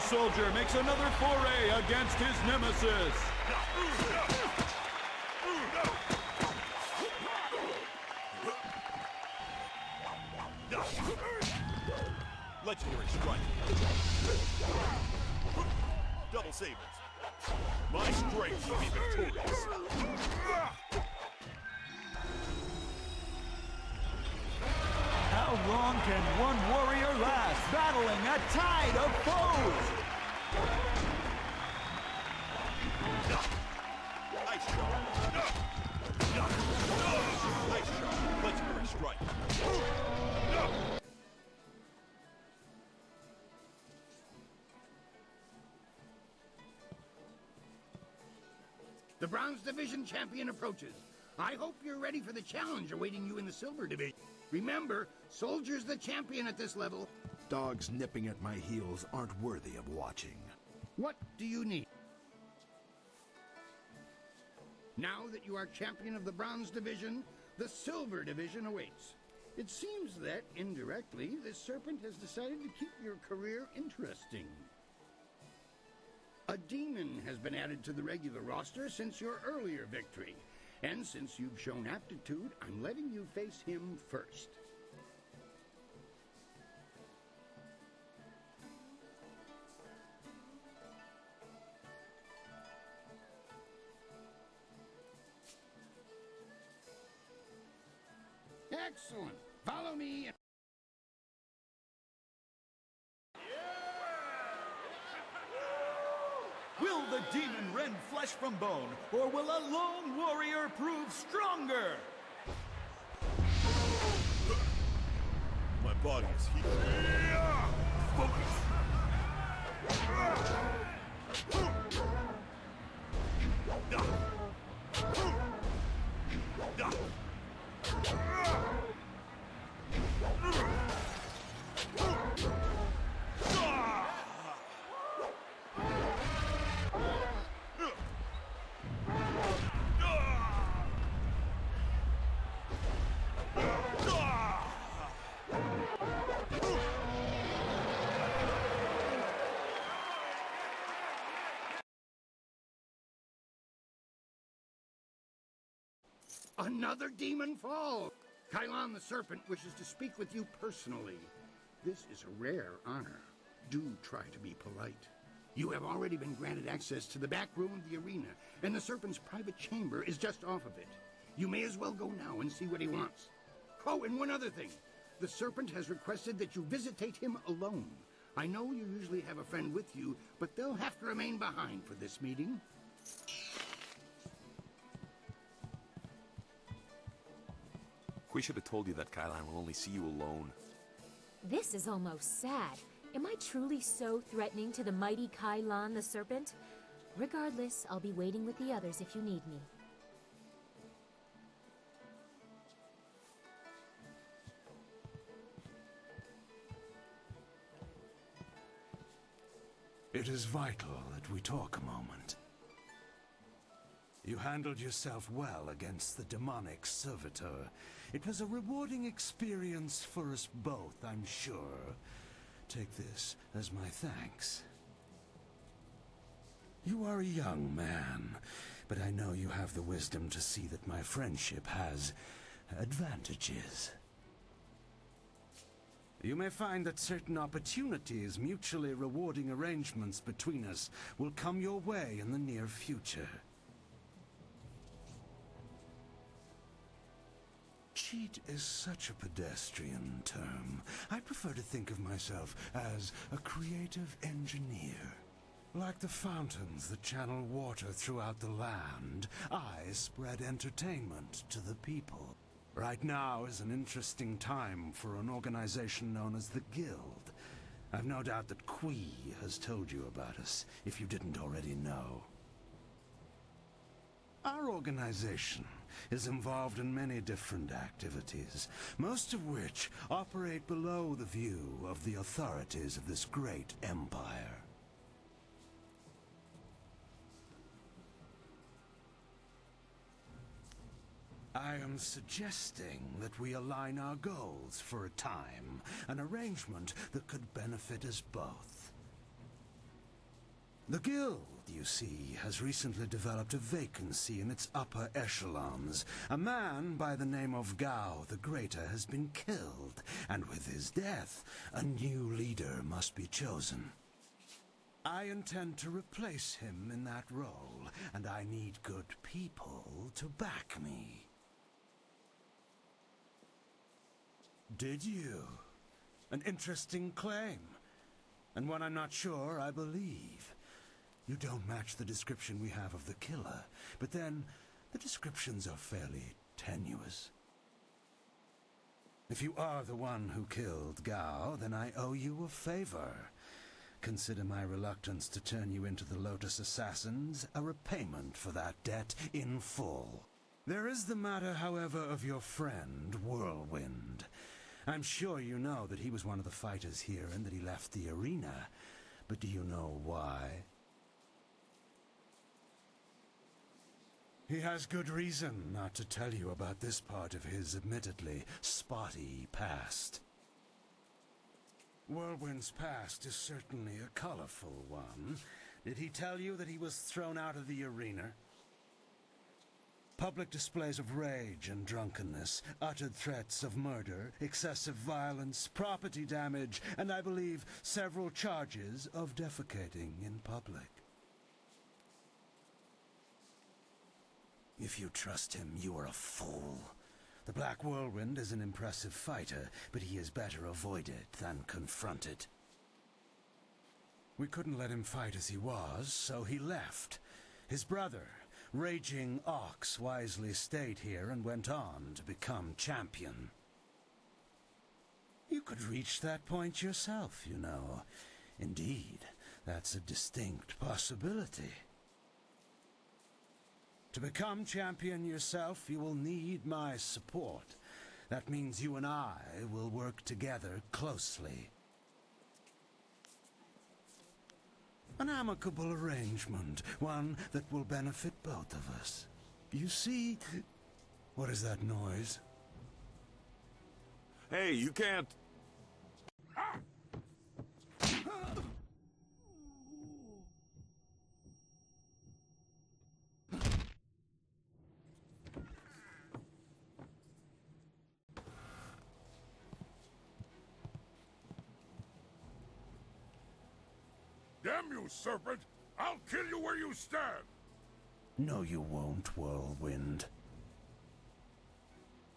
soldier makes another foray against his nemesis. Legendary strike. Double sabers. My strength will be victorious. How long can one warrior last, battling a tide of foes? Ice shot. Ice shot. Legendary strike. The Bronze Division champion approaches. I hope you're ready for the challenge awaiting you in the Silver Division. Remember, Soldier's the champion at this level. Dogs nipping at my heels aren't worthy of watching. What do you need? Now that you are champion of the Bronze Division, the Silver Division awaits. It seems that, indirectly, this serpent has decided to keep your career interesting. A demon has been added to the regular roster since your earlier victory. And since you've shown aptitude, I'm letting you face him first. Excellent. Follow me. Will the demon rend flesh from bone, or will a lone warrior prove stronger? My body is heated. Focus. Another demon fall! Kai Lan the Serpent wishes to speak with you personally. This is a rare honor. Do try to be polite. You have already been granted access to the back room of the arena, and the Serpent's private chamber is just off of it. You may as well go now and see what he wants. Oh, and one other thing. The Serpent has requested that you visitate him alone. I know you usually have a friend with you, but they'll have to remain behind for this meeting. We should have told you that Kai Lan will only see you alone. This is almost sad. Am I truly so threatening to the mighty Kai Lan the Serpent? Regardless, I'll be waiting with the others if you need me. It is vital that we talk a moment. You handled yourself well against the demonic servitor. It was a rewarding experience for us both, I'm sure. Take this as my thanks. You are a young man, but I know you have the wisdom to see that my friendship has advantages. You may find that certain opportunities, mutually rewarding arrangements between us, will come your way in the near future. Cheat is such a pedestrian term. I prefer to think of myself as a creative engineer. Like the fountains that channel water throughout the land, I spread entertainment to the people. Right now is an interesting time for an organization known as the Guild. I've no doubt that Kui has told you about us, if you didn't already know. Our organization is involved in many different activities, most of which operate below the view of the authorities of this great empire. I am suggesting that we align our goals for a time, an arrangement that could benefit us both. The guild, you see, has recently developed a vacancy in its upper echelons. A man by the name of Gao the Greater has been killed, and with his death, a new leader must be chosen. I intend to replace him in that role, and I need good people to back me. Did you? An interesting claim, and one I'm not sure I believe. You don't match the description we have of the killer, but then the descriptions are fairly tenuous. If you are the one who killed Gao, then I owe you a favor. Consider my reluctance to turn you into the Lotus Assassins a repayment for that debt in full. There is the matter, however, of your friend, Whirlwind. I'm sure you know that he was one of the fighters here and that he left the arena. But do you know why? He has good reason not to tell you about this part of his admittedly spotty past. Whirlwind's past is certainly a colorful one. Did he tell you that he was thrown out of the arena? Public displays of rage and drunkenness, uttered threats of murder, excessive violence, property damage, and I believe several charges of defecating in public. If you trust him, you are a fool. The Black Whirlwind is an impressive fighter, but he is better avoided than confronted. We couldn't let him fight as he was, so he left. His brother, Raging Ox, wisely stayed here and went on to become champion. You could reach that point yourself, you know. Indeed, that's a distinct possibility. To become champion yourself, you will need my support. That means you and I will work together closely. An amicable arrangement, one that will benefit both of us. You see... What is that noise? Hey, you can't... Damn you, serpent! I'll kill you where you stand! No, you won't, Whirlwind.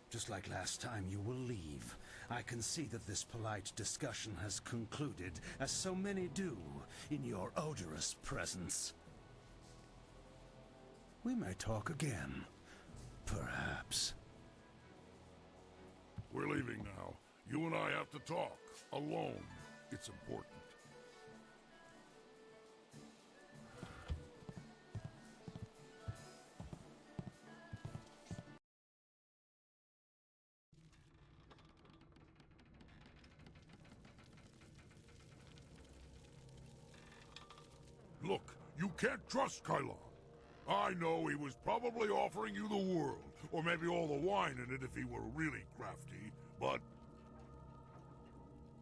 Just like last time, you will leave. I can see that this polite discussion has concluded, as so many do, in your odorous presence. We may talk again. Perhaps. We're leaving now. You and I have to talk. Alone. It's important. Look, you can't trust Kai Lan. I know he was probably offering you the world, or maybe all the wine in it if he were really crafty, but...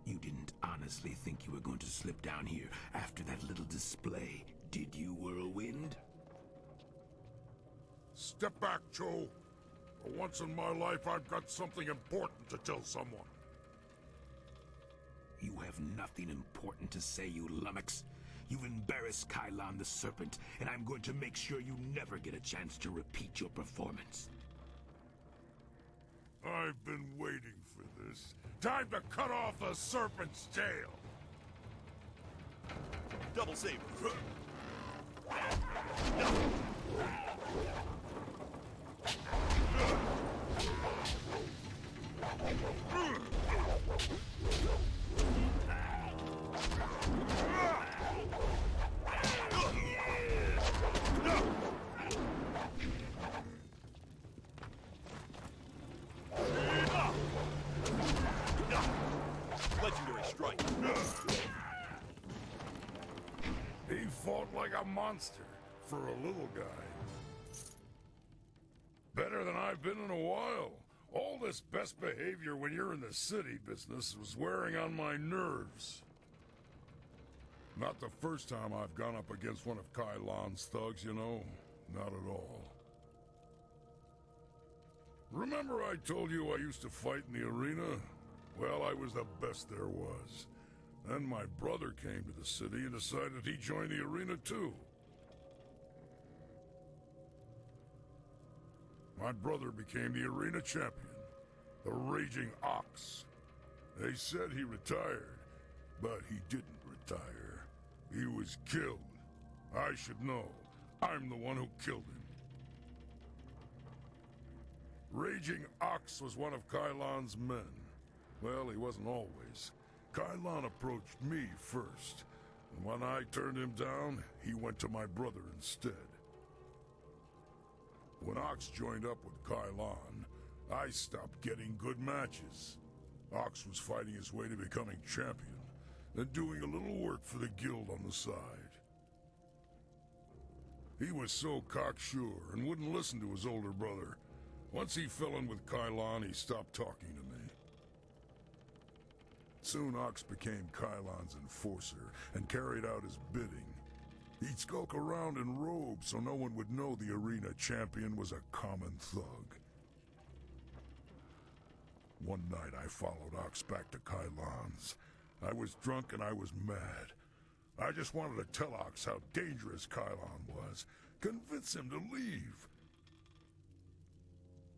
You didn't honestly think you were going to slip down here after that little display, did you, Whirlwind? Step back, Cho. For once in my life, I've got something important to tell someone. You have nothing important to say, you lummox. You've embarrassed Kai Lan the Serpent, and I'm going to make sure you never get a chance to repeat your performance. I've been waiting for this. Time to cut off the serpent's tail! Double saber. Legendary strike. He fought like a monster for a little guy. Better than I've been in a while. All this best behavior when you're in the city business was wearing on my nerves. Not the first time I've gone up against one of Kai Lan's thugs, you know. Not at all. Remember I told you I used to fight in the arena? Well, I was the best there was. Then my brother came to the city and decided he'd join the arena too. My brother became the arena champion, the Raging Ox. They said he retired, but he didn't retire. He was killed. I should know. I'm the one who killed him. Raging Ox was one of Kai Lan's men. Well, he wasn't always. Kai Lan approached me first, and when I turned him down, he went to my brother instead. When Ox joined up with Kai Lan, I stopped getting good matches. Ox was fighting his way to becoming champion, and doing a little work for the guild on the side. He was so cocksure and wouldn't listen to his older brother. Once he fell in with Kai Lan, he stopped talking to me. Soon Ox became Kai Lan's enforcer and carried out his bidding. He'd skulk around in robes so no one would know the arena champion was a common thug. One night I followed Ox back to Kai Lan's. I was drunk and I was mad. I just wanted to tell Ox how dangerous Kai Lan was, convince him to leave.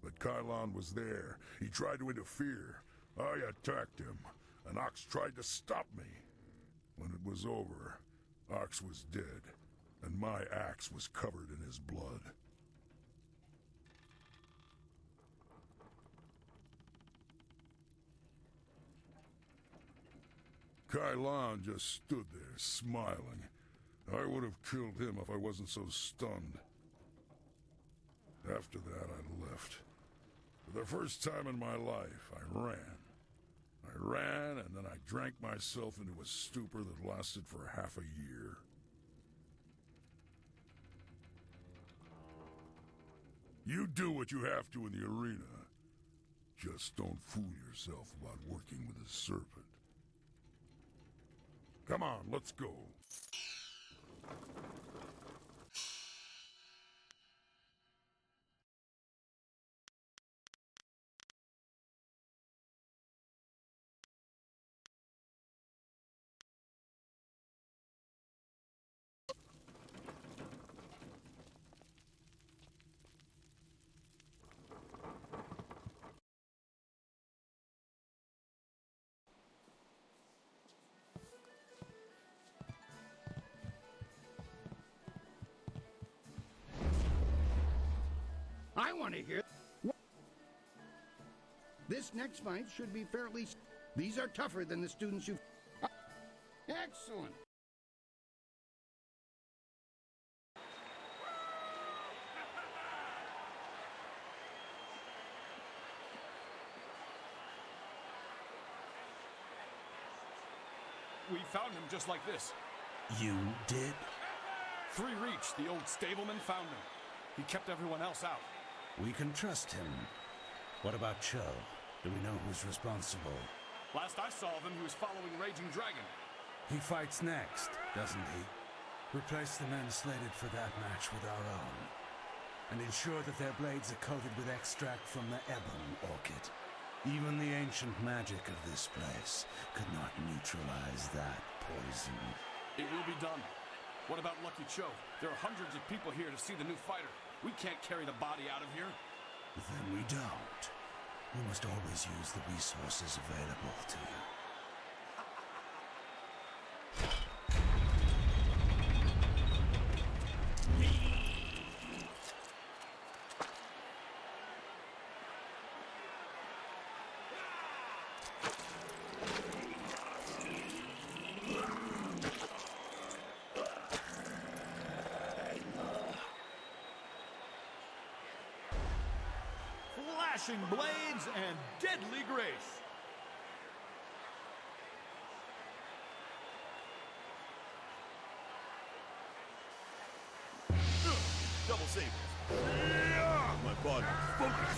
But Kai Lan was there. He tried to interfere. I attacked him, and Ox tried to stop me. When it was over, Ox was dead, and my axe was covered in his blood. Kai Lan just stood there, smiling. I would have killed him if I wasn't so stunned. After that, I left. For the first time in my life, I ran. I ran, and then I drank myself into a stupor that lasted for half a year. You do what you have to in the arena. Just don't fool yourself about working with a serpent. Come on, let's go. I want to hear. This next fight should be fairly. These are tougher than the students you've. Excellent. We found him just like this. You did? 3 Reach, the old stableman, found him. He kept everyone else out. We can trust him. What about Cho? Do we know who's responsible? Last I saw of him, he was following Raging Dragon. He fights next, doesn't he? Replace the men slated for that match with our own. And ensure that their blades are coated with extract from the Ebon Orchid. Even the ancient magic of this place could not neutralize that poison. It will be done. What about Lucky Cho? There are hundreds of people here to see the new fighter. We can't carry the body out of here. Then we don't. We must always use the resources available to you. Flashing blades and deadly grace. Double save. My body. Focus.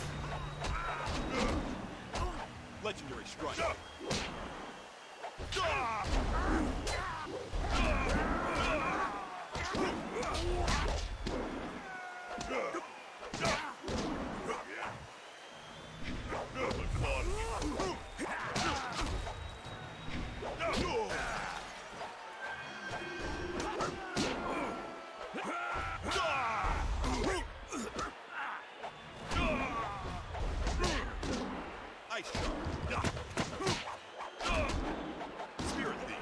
Legendary strike. Ice shot. Spirit thief.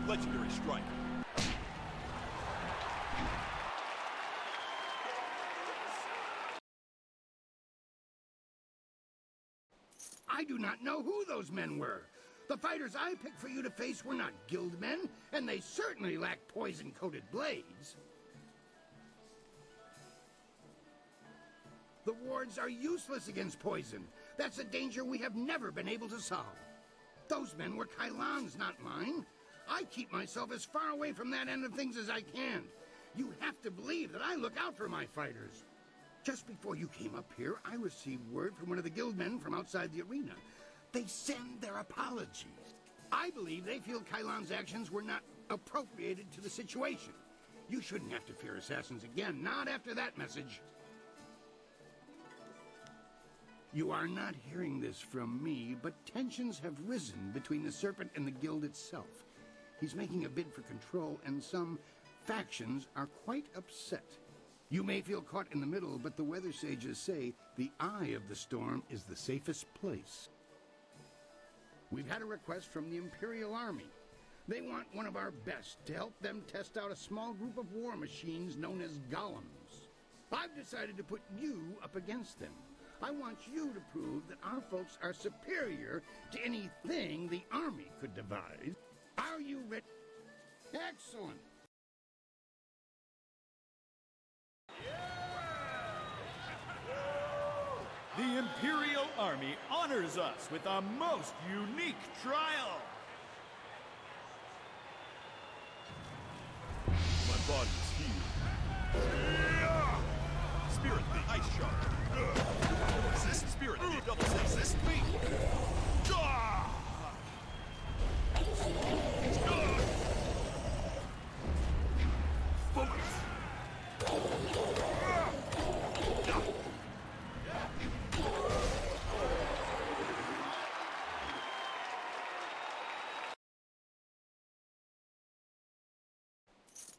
Legendary strike. I do not know who those men were. The fighters I picked for you to face were not guild men, and they certainly lacked poison-coated blades. The wards are useless against poison. That's a danger we have never been able to solve. Those men were Kai Lan's, not mine. I keep myself as far away from that end of things as I can. You have to believe that I look out for my fighters. Just before you came up here, I received word from one of the guild men from outside the arena. They send their apologies. I believe they feel Kai Lan's actions were not appropriated to the situation. You shouldn't have to fear assassins again, not after that message. You are not hearing this from me, but tensions have risen between the Serpent and the guild itself. He's making a bid for control, and some factions are quite upset. You may feel caught in the middle, but the weather sages say the eye of the storm is the safest place. We've had a request from the Imperial Army. They want one of our best to help them test out a small group of war machines known as Golems. I've decided to put you up against them. I want you to prove that our folks are superior to anything the Army could devise. Are you ready? Excellent. The Imperial Army honors us with a most unique trial. My body is healed. Spirit thief. Ice shot. Assist. Spirit thief. Double save. Assist me. Focus.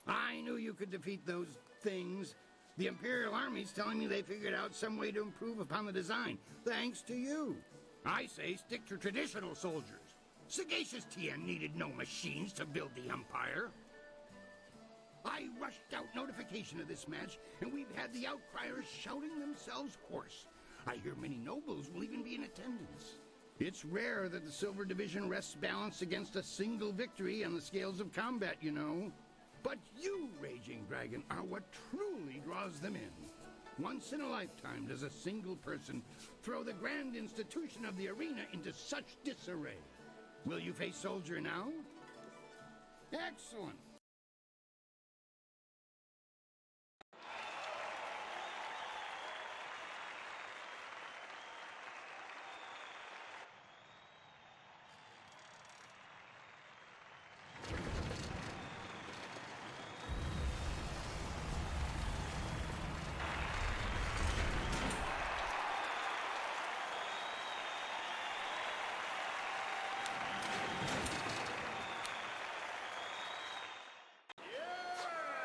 I knew you could defeat those things. The Imperial Army's telling me they figured out some way to improve upon the design, thanks to you. I say stick to traditional soldiers. Sagacious Tien needed no machines to build the Empire. I rushed out notification of this match, and we've had the outcriers shouting themselves hoarse. I hear many nobles will even be in attendance. It's rare that the Silver Division rests balanced against a single victory on the scales of combat, you know. But you, Raging Dragon, are what truly draws them in. Once in a lifetime does a single person throw the grand institution of the arena into such disarray. Will you face Soldier now? Excellent.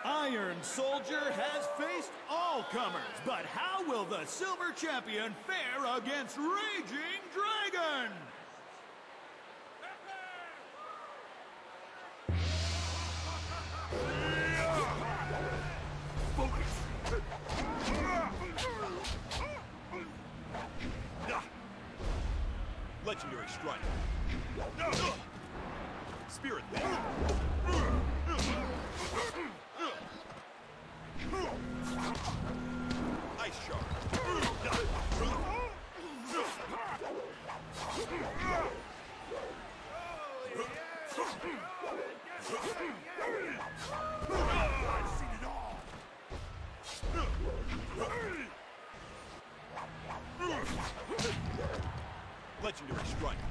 Iron Soldier has faced all comers, but how will the Silver Champion fare against Raging Dragon? Legendary strike. Spirit thief. Ice shard. I've seen it all. Legendary strike.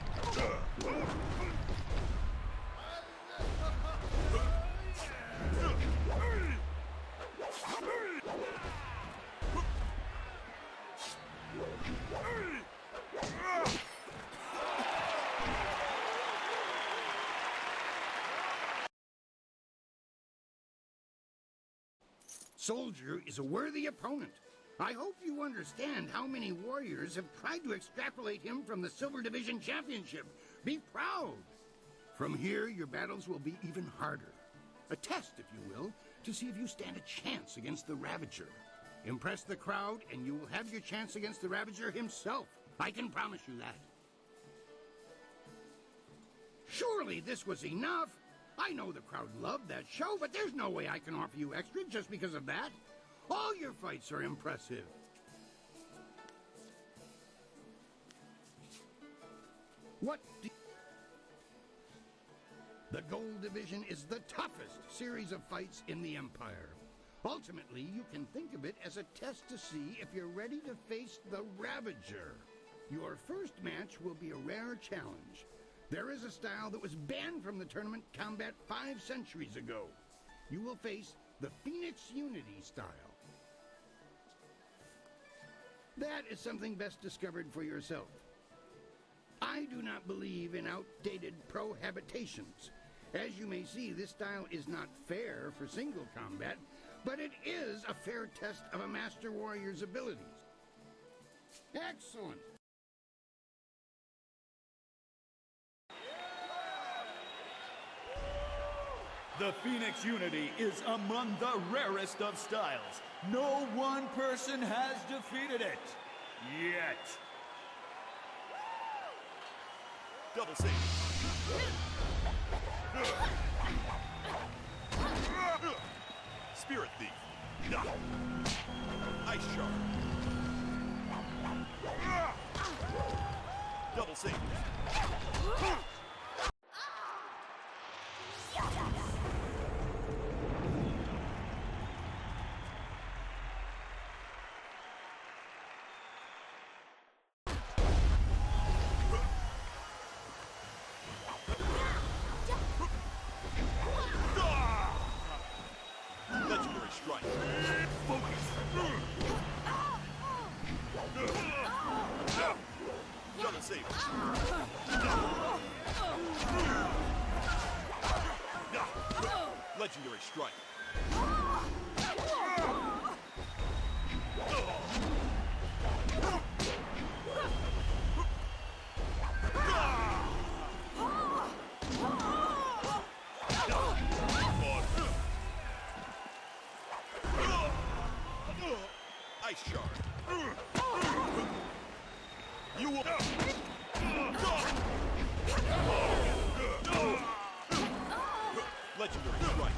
Soldier is a worthy opponent. I hope you understand how many warriors have tried to extrapolate him from the Silver Division Championship. Be proud. From here, your battles will be even harder. A test, if you will, to see if you stand a chance against the Ravager. Impress the crowd, and you will have your chance against the Ravager himself. I can promise you that. Surely this was enough. I know the crowd loved that show, but there's no way I can offer you extra just because of that. All your fights are impressive. The Gold Division is the toughest series of fights in the Empire. Ultimately, you can think of it as a test to see if you're ready to face the Ravager. Your first match will be a rare challenge. There is a style that was banned from the tournament combat 5 centuries ago. You will face the Phoenix Unity style. That is something best discovered for yourself. I do not believe in outdated prohabitations. As you may see, this style is not fair for single combat, but it is a fair test of a Master Warrior's abilities. Excellent! The Phoenix Unity is among the rarest of styles. No one person has defeated it. Yet. Double save. Spirit Thief. Ice Shard. Double save. Legendary strike. Focus. Double save. Legendary strike. Ice Shard. You will. Legendary strike.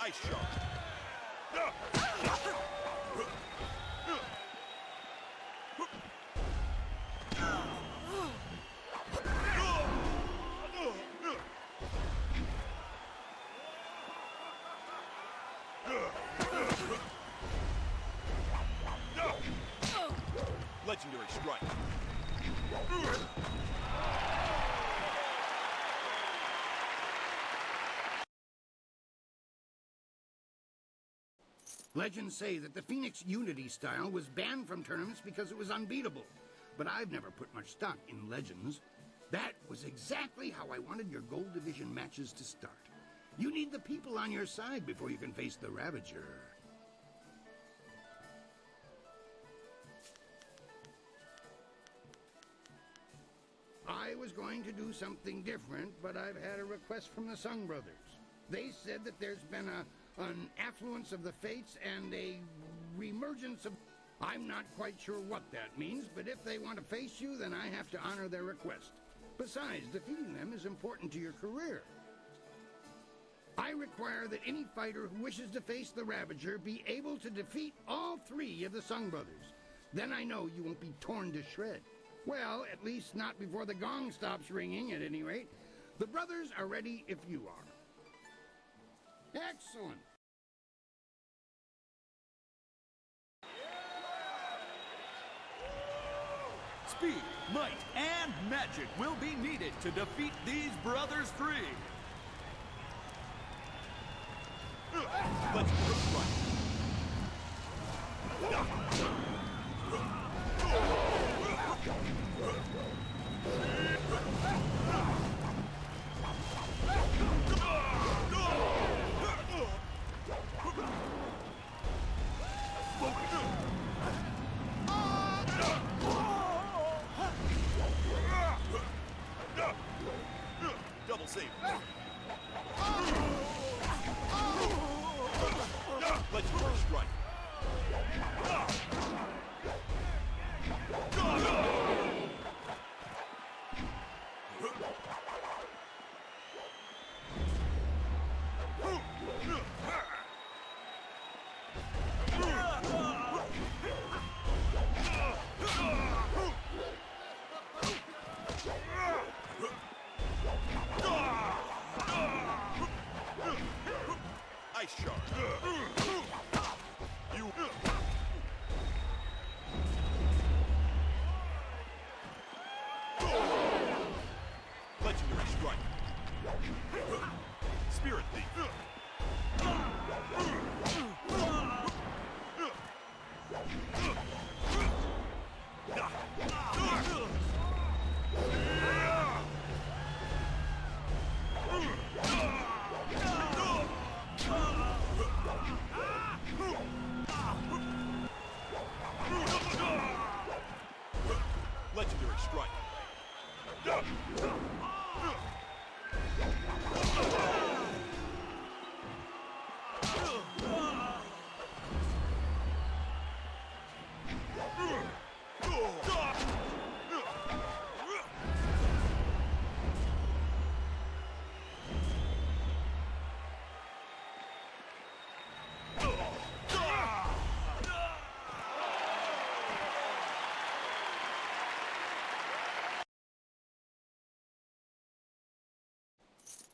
Ice Shard. Legendary strike. Legends say that the Phoenix Unity style was banned from tournaments because it was unbeatable. But I've never put much stock in legends. That was exactly how I wanted your Gold Division matches to start. You need the people on your side before you can face the Ravager. I was going to do something different, but I've had a request from the Sung Brothers. They said that there's been an affluence of the fates and a reemergence of... I'm not quite sure what that means, but if they want to face you, then I have to honor their request. Besides, defeating them is important to your career. I require that any fighter who wishes to face the Ravager be able to defeat all 3 of the Sung brothers. Then I know you won't be torn to shreds. Well, at least not before the gong stops ringing, at any rate. The brothers are ready if you are. Excellent. Speed, might, and magic will be needed to defeat these brothers 3. Let's go right. Double save. Let's go strike. Ice shard. You. Legendary strike. Spirit thief. Legendary strike.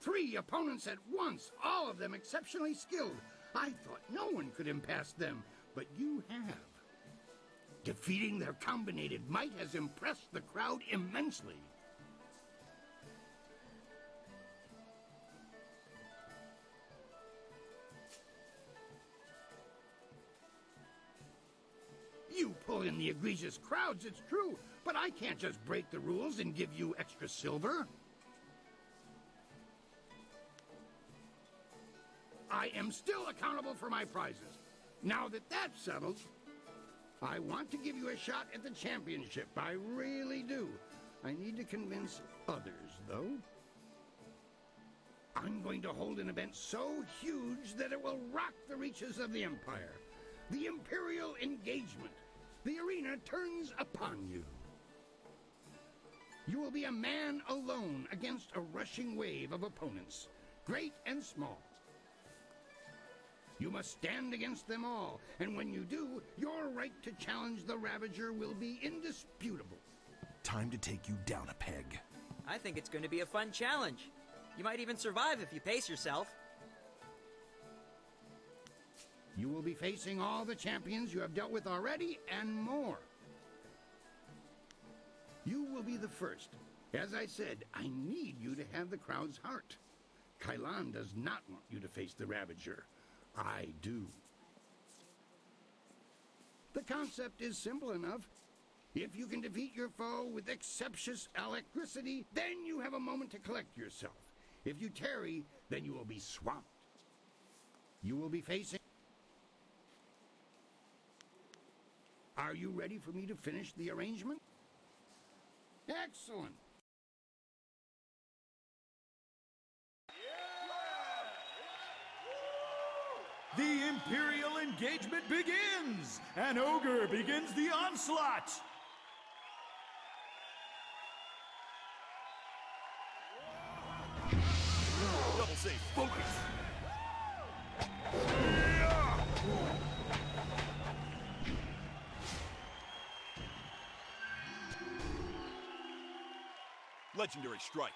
Three opponents at once, all of them exceptionally skilled. I thought no one could impass them, but you have. Defeating their combinated might has impressed the crowd immensely. You pull in the egregious crowds, it's true, but I can't just break the rules and give you extra silver. I am still accountable for my prizes. Now that that's settled, I want to give you a shot at the championship. I really do. I need to convince others, though. I'm going to hold an event so huge that it will rock the reaches of the Empire. The Imperial Engagement. The arena turns upon you. You will be a man alone against a rushing wave of opponents, great and small. You must stand against them all, and when you do, your right to challenge the Ravager will be indisputable. Time to take you down a peg. I think it's going to be a fun challenge. You might even survive if you pace yourself. You will be facing all the champions you have dealt with already, and more. You will be the first. As I said, I need you to have the crowd's heart. Kai Lan does not want you to face the Ravager. I do. The concept is simple enough. If you can defeat your foe with exceptious alacrity, then you have a moment to collect yourself. If you tarry, then you will be swamped. You will be facing... Are you ready for me to finish the arrangement? Excellent. The Imperial engagement begins! An ogre begins the onslaught! Double save. Focus. Legendary strike.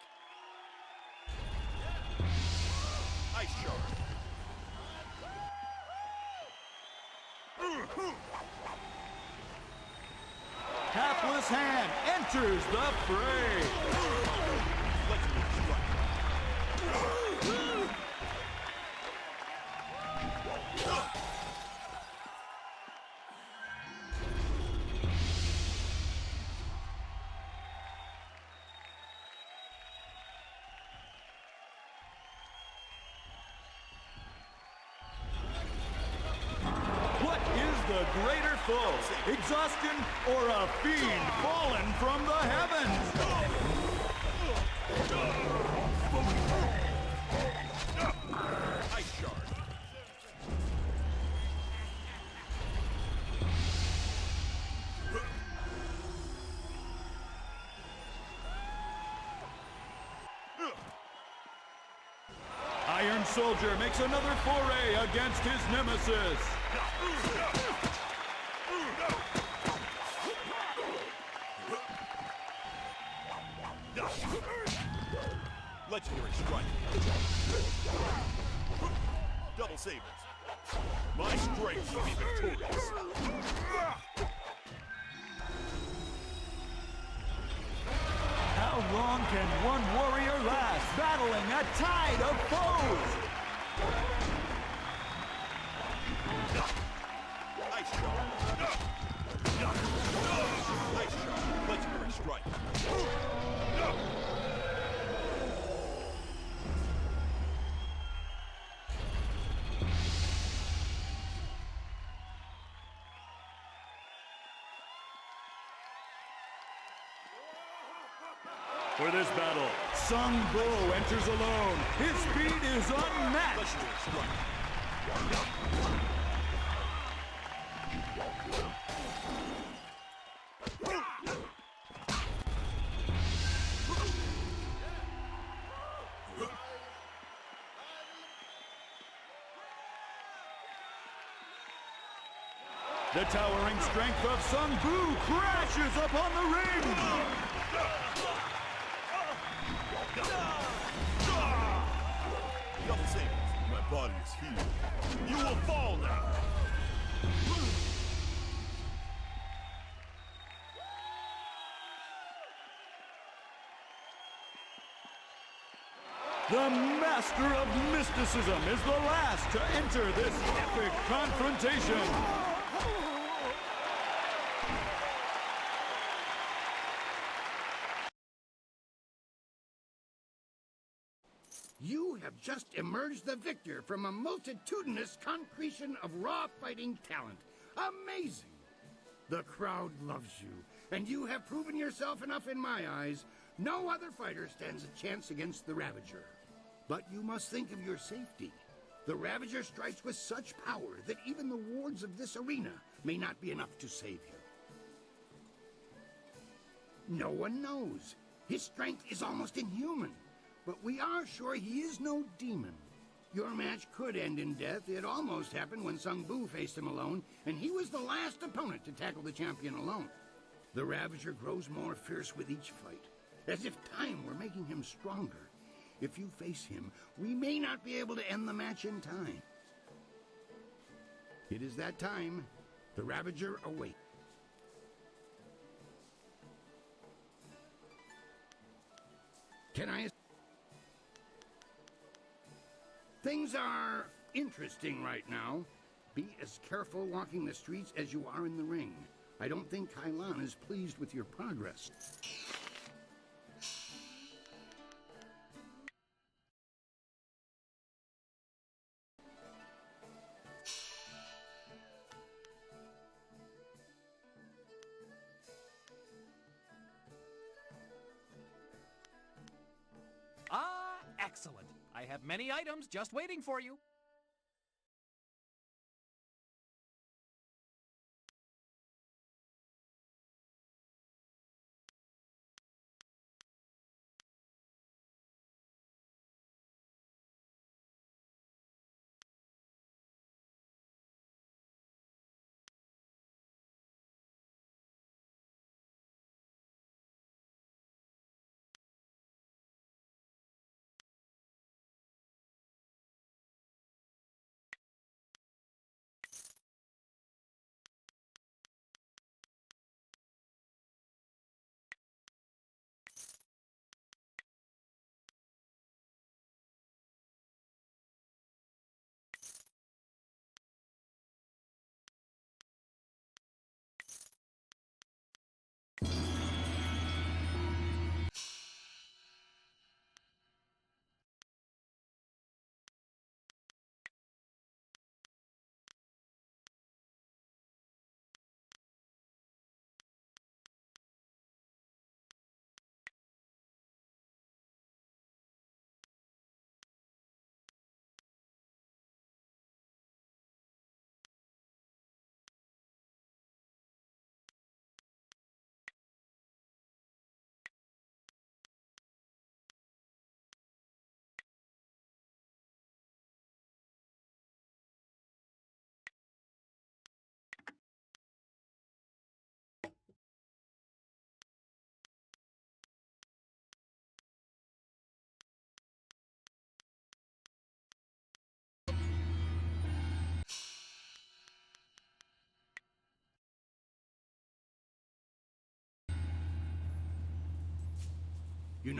Ice shard. Hapless Hand enters the fray! Legendary strike. What is the greater foe, exhaustion or a fiend fallen from the heavens? Ice shard. Iron Soldier makes another foray against his nemesis. Legendary strike. Double sabers. My strength will be victorious. How long can one warrior last, battling a tide of foes? Ice shard. Ice shard. Legendary strike. For this battle, Sung Bu enters alone. His speed is unmatched. Legendary strike. The towering strength of Sung Bu crashes upon the ring. Double sabers. My body is healed. You will fall now. The master of mysticism is the last to enter this epic confrontation. You have just emerged the victor from a multitudinous concretion of raw fighting talent. Amazing! The crowd loves you, and you have proven yourself enough in my eyes. No other fighter stands a chance against the Ravager. But you must think of your safety. The Ravager strikes with such power that even the wards of this arena may not be enough to save you. No one knows. His strength is almost inhuman. But we are sure he is no demon. Your match could end in death. It almost happened when Sung Bu faced him alone, and he was the last opponent to tackle the champion alone. The Ravager grows more fierce with each fight, as if time were making him stronger. If you face him, we may not be able to end the match in time. It is that time. The Ravager awaits. Can I... Things are interesting right now. Be as careful walking the streets as you are in the ring. I don't think Kai Lan is pleased with your progress. Ah, excellent. I have many items just waiting for you. You know.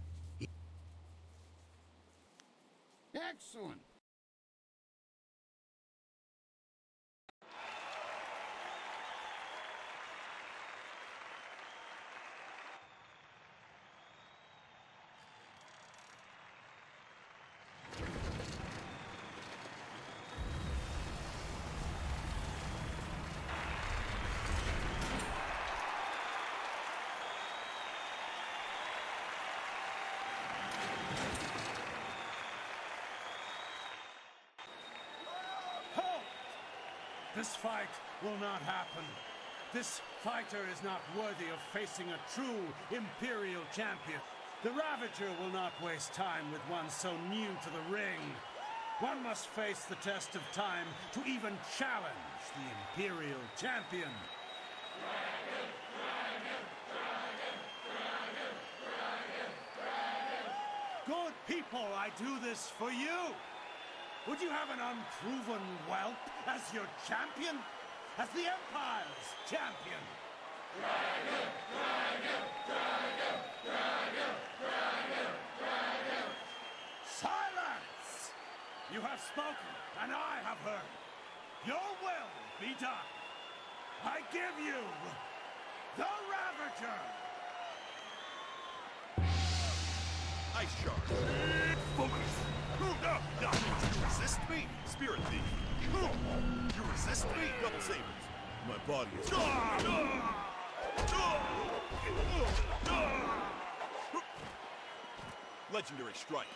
Excellent. This fight will not happen. This fighter is not worthy of facing a true Imperial champion. The Ravager will not waste time with one so new to the ring. One must face the test of time to even challenge the Imperial champion. Good people, I do this for you. Would you have an unproven whelp as your champion? As the Empire's champion? Silence! You have spoken, and I have heard. Your will be done. I give you the Ravager! Ice Shard. Focus. You resist me? Spirit Thief. You resist me? Double Sabers. My body is... Legendary Strike.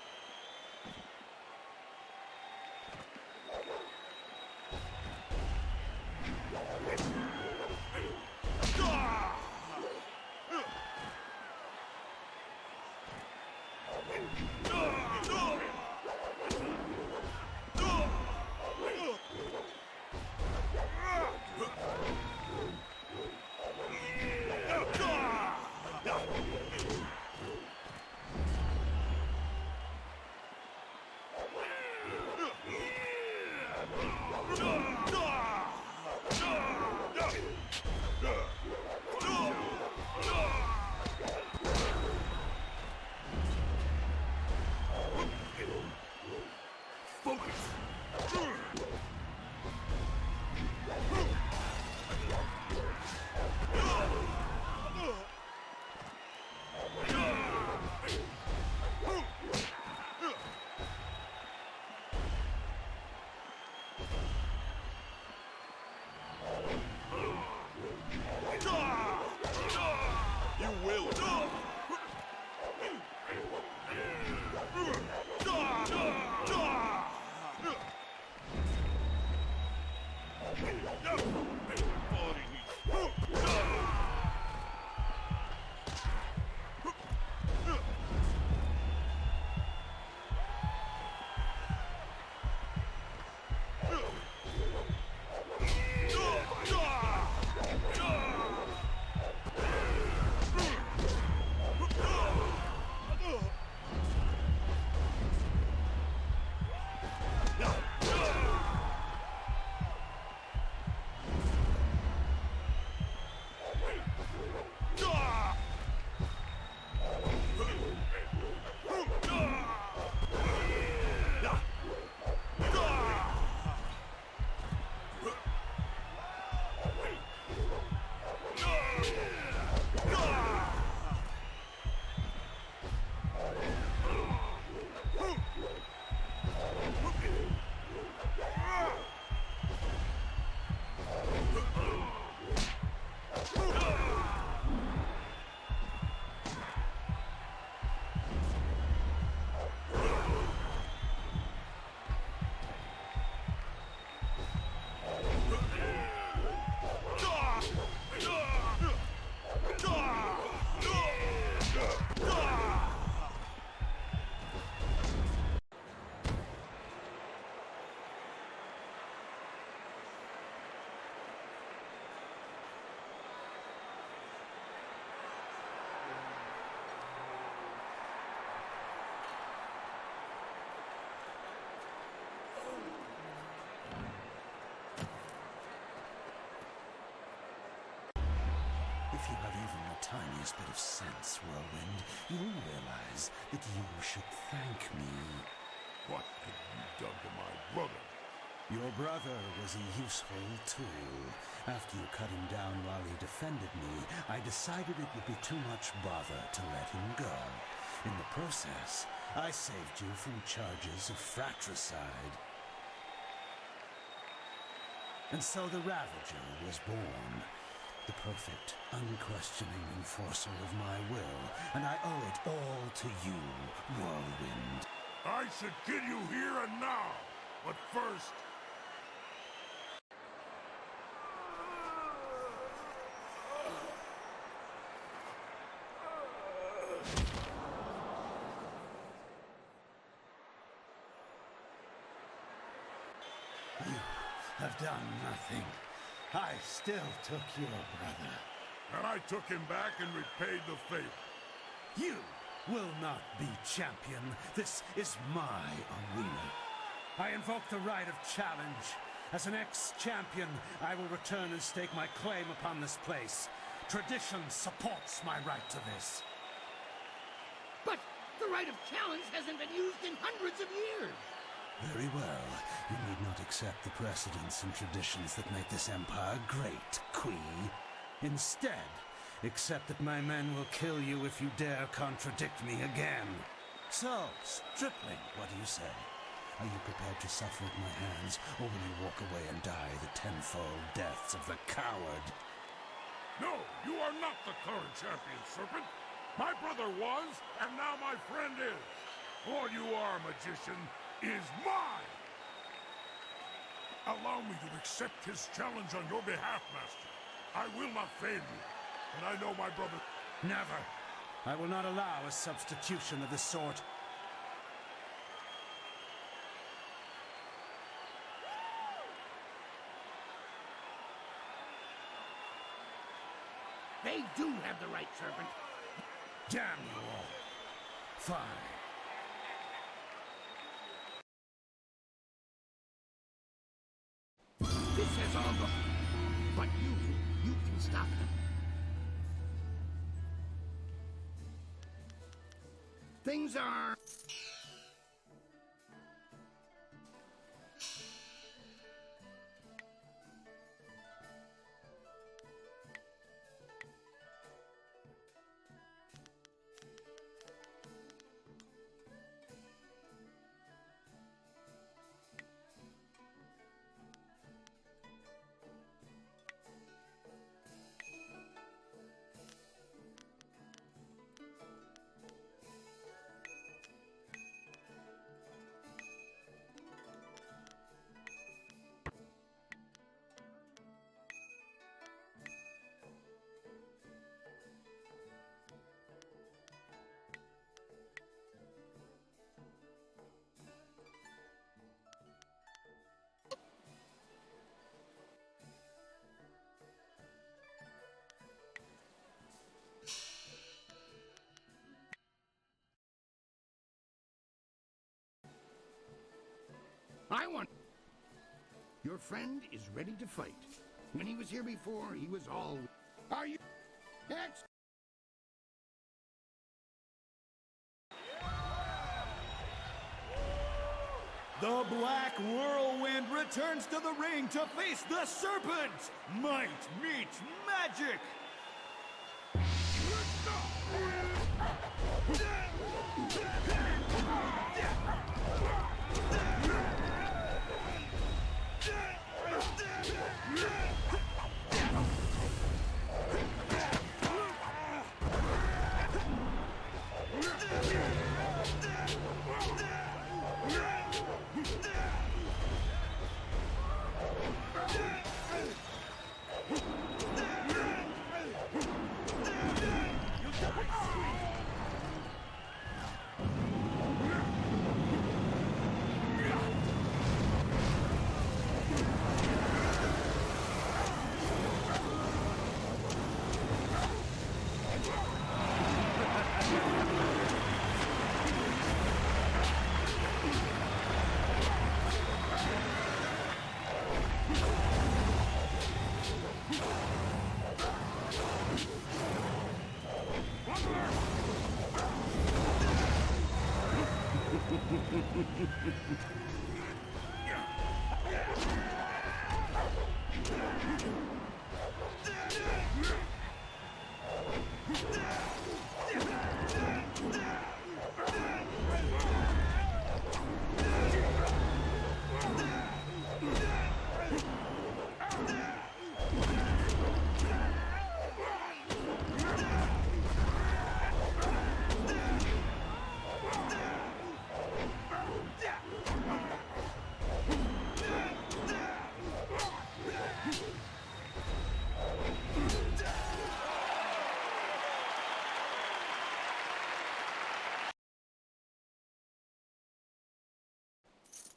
If you have even the tiniest bit of sense, Whirlwind, you'll realize that you should thank me. What have you done to my brother? Your brother was a useful tool. After you cut him down while he defended me, I decided it would be too much bother to let him go. In the process, I saved you from charges of fratricide. And so the Ravager was born. The perfect, unquestioning enforcer of my will, and I owe it all to you, Whirlwind. I should kill you here and now, but first... You have done nothing. I still took your brother. And I took him back and repaid the favor. You will not be champion. This is my arena. I invoke the right of challenge. As an ex-champion, I will return and stake my claim upon this place. Tradition supports my right to this. But the right of challenge hasn't been used in hundreds of years. Very well. You need not accept the precedents and traditions that make this empire great, Kui. Instead, accept that my men will kill you if you dare contradict me again. So, stripling, what do you say? Are you prepared to suffer at my hands, or will you walk away and die the tenfold deaths of the coward? No, you are not the current champion, Serpent. My brother was, and now my friend is. All you are, magician, is mine! Allow me to accept his challenge on your behalf, Master. I will not fail you, and I know my brother... Never. I will not allow a substitution of this sort. They do have the right, Serpent. Damn you all. Fine. This has all gone. But you can stop them. Things are... I want... Your friend is ready to fight. When he was here before, he was all... Are you... Next! The Black Whirlwind returns to the ring to face the Serpent! Might meets magic!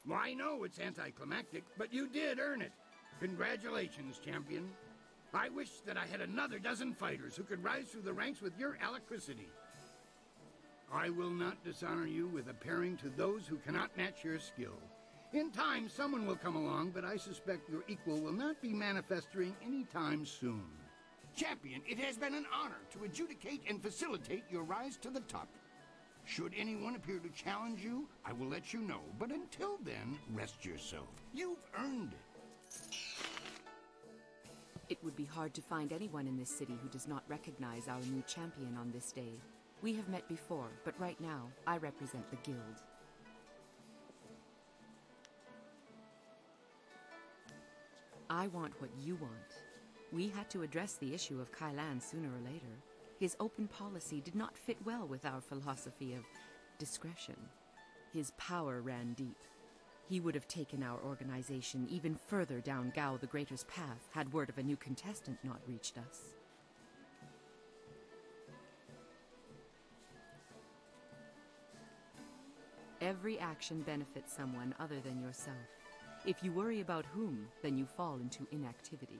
Well, I know it's anticlimactic, but you did earn it. Congratulations, champion. I wish that I had another dozen fighters who could rise through the ranks with your alacrity. I will not dishonor you with a pairing to those who cannot match your skill. In time, someone will come along, but I suspect your equal will not be manifesting any time soon. Champion, it has been an honor to adjudicate and facilitate your rise to the top. Should anyone appear to challenge you, I will let you know. But until then, rest yourself. You've earned it. It would be hard to find anyone in this city who does not recognize our new champion on this day. We have met before, but right now, I represent the guild. I want what you want. We had to address the issue of Kai Lan sooner or later. His open policy did not fit well with our philosophy of discretion. His power ran deep. He would have taken our organization even further down Gao the Greater's path had word of a new contestant not reached us. Every action benefits someone other than yourself. If you worry about whom, then you fall into inactivity.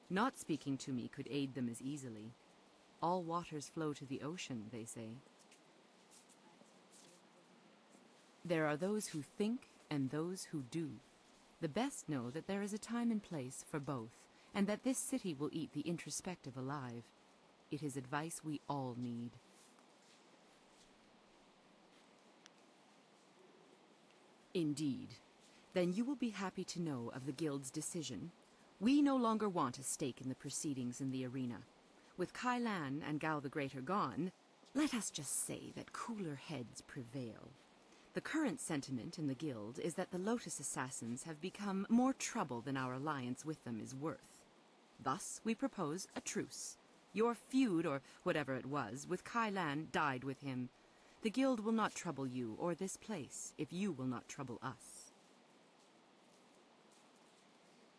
Not speaking to me could aid them as easily. All waters flow to the ocean, they say. There are those who think and those who do. The best know that there is a time and place for both, and that this city will eat the introspective alive. It is advice we all need. Indeed. Then you will be happy to know of the Guild's decision. We no longer want a stake in the proceedings in the arena. With Kai Lan and Gao the Greater gone, let us just say that cooler heads prevail. The current sentiment in the Guild is that the Lotus Assassins have become more trouble than our alliance with them is worth. Thus, we propose a truce. Your feud, or whatever it was, with Kai Lan died with him. The Guild will not trouble you or this place if you will not trouble us.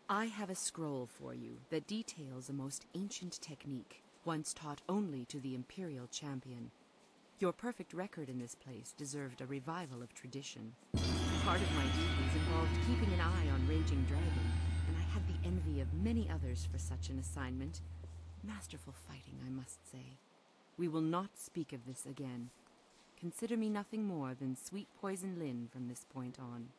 I have a scroll for you that details a most ancient technique, once taught only to the Imperial Champion. Your perfect record in this place deserved a revival of tradition. Part of my duties involved keeping an eye on Raging Dragon, and I had the envy of many others for such an assignment. Masterful fighting, I must say. We will not speak of this again. Consider me nothing more than Sweet Poison Lin from this point on.